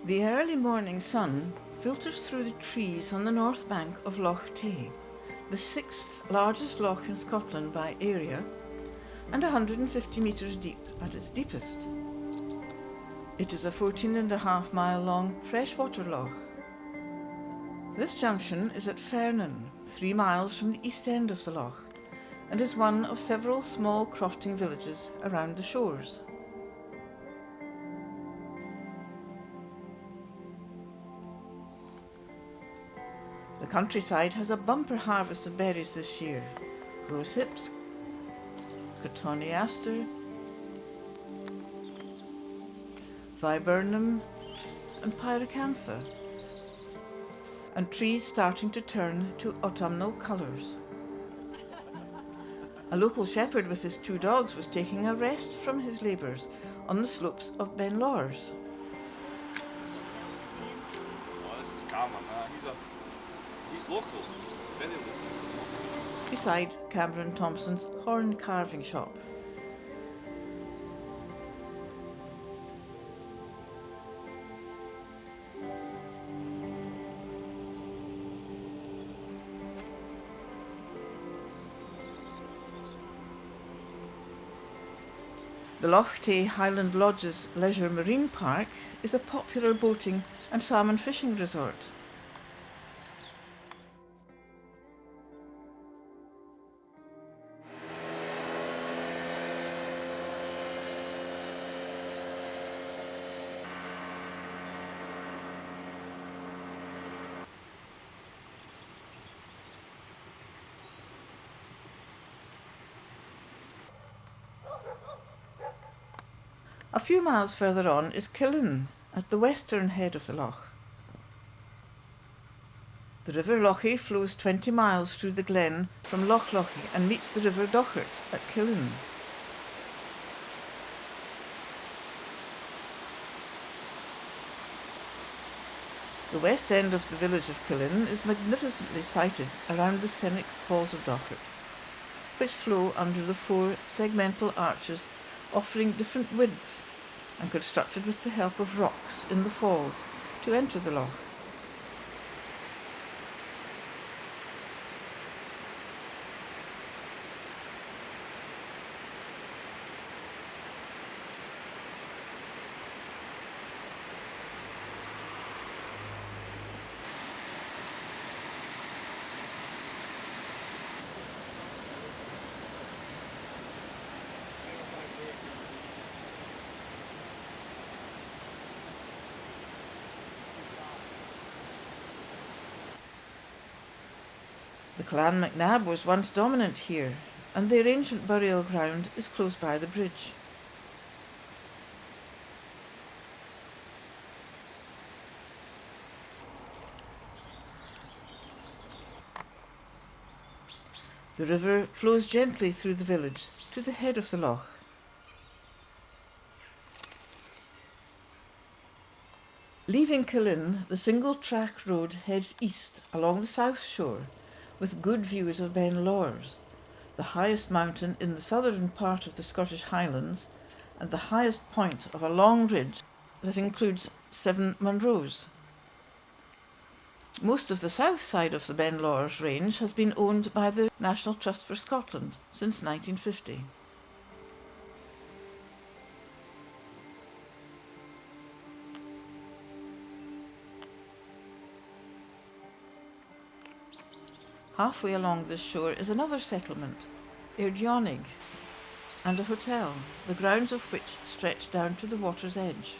The early morning sun filters through the trees on the north bank of Loch, the sixth largest loch in Scotland by area, and 150 metres deep at its deepest. It is a 14.5-mile long freshwater loch. This junction is at Fernan, 3 miles from the east end of the loch, and is one of several small crofting villages around the shores. The countryside has a bumper harvest of berries this year: rosehips, cotoneaster, viburnum and pyracantha, and trees starting to turn to autumnal colours. A local shepherd with his 2 dogs was taking a rest from his labours on the slopes of Ben Lors. Oh, this is Cameron, he's local, very local. Beside Cameron Thompson's horn carving shop. The Loch Highland Lodge's Leisure Marine Park is a popular boating and salmon fishing resort. A few miles further on is Killin, at the western head of the loch. The River Lochie flows 20 miles through the glen from Loch Lochie and meets the River Dochart at Killin. The west end of the village of Killin is magnificently sited around the scenic Falls of Dochart, which flow under the 4 segmental arches offering different widths and constructed with the help of rocks in the falls to enter the loch. The Clan MacNab was once dominant here, and their ancient burial ground is close by the bridge. The river flows gently through the village to the head of the loch. Leaving Killin, the single-track road heads east along the south shore, with good views of Ben Lors, the highest mountain in the southern part of the Scottish Highlands and the highest point of a long ridge that includes 7 Munros. Most of the south side of the Ben Lors range has been owned by the National Trust for Scotland since 1950. Halfway along this shore is another settlement, Airdionig, and a hotel, the grounds of which stretch down to the water's edge.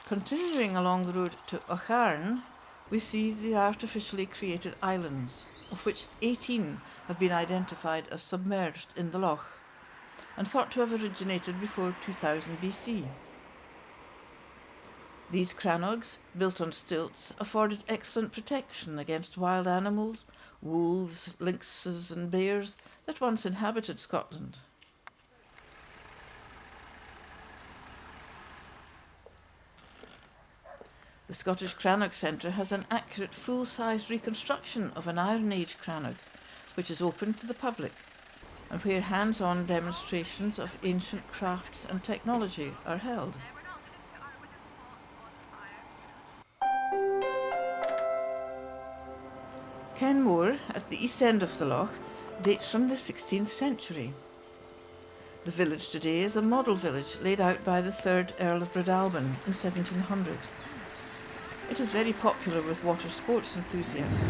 Continuing along the road to Ocharn, we see the artificially created islands, of which 18 have been identified as submerged in the loch, and thought to have originated before 2000 BC. These crannogs, built on stilts, afforded excellent protection against wild animals, wolves, lynxes and bears that once inhabited Scotland. The Scottish Crannoch Centre has an accurate full-size reconstruction of an Iron Age crannoch, which is open to the public, and where hands-on demonstrations of ancient crafts and technology are held. Kenmore, at the east end of the loch, dates from the 16th century. The village today is a model village laid out by the 3rd Earl of Breadalbane in 1700. It is very popular with water sports enthusiasts.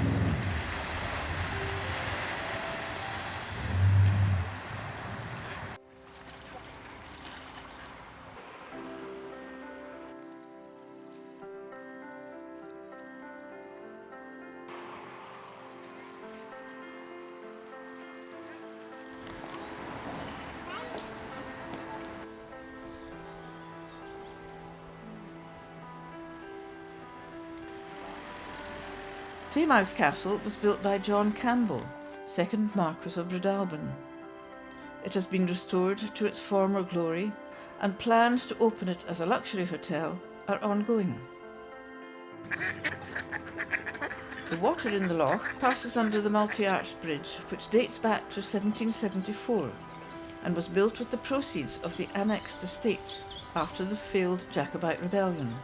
Taymouth Castle was built by John Campbell, 2nd Marquess of Breadalbane. It has been restored to its former glory, and plans to open it as a luxury hotel are ongoing. The water in the loch passes under the multi-arched bridge, which dates back to 1774 and was built with the proceeds of the annexed estates after the failed Jacobite rebellion.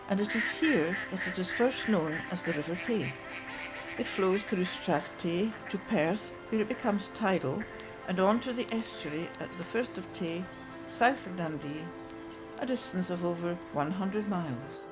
And it is here that it is first known as the River Tay. It flows through Strathtay to Perth, where it becomes tidal, and on to the estuary at the Firth of Tay, south of Dundee, a distance of over 100 miles.